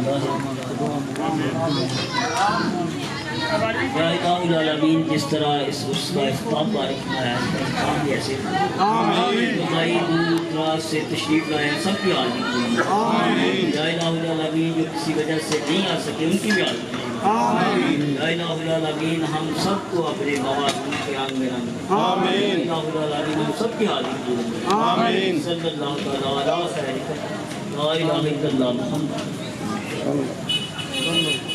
یا الہ العالمین جس طرح اس کا اختتام بارک فرمایا ہے اختتام بھی ایسے بھائی دور دراز سے تشریف لائے ہیں سب کی حاضری پوری یا الہ العالمین جو کسی وجہ سے نہیں آ سکے ان کی بھی حاضری پوری یا الہ العالمین ہم سب کو اپنے موازن کے آنگ میں رنگ یا الہ العالمین ہم سب کی حاضری پوری صلی اللہ تعالیٰ علیہ وسلم لا الہ الا اللہ محمد Allah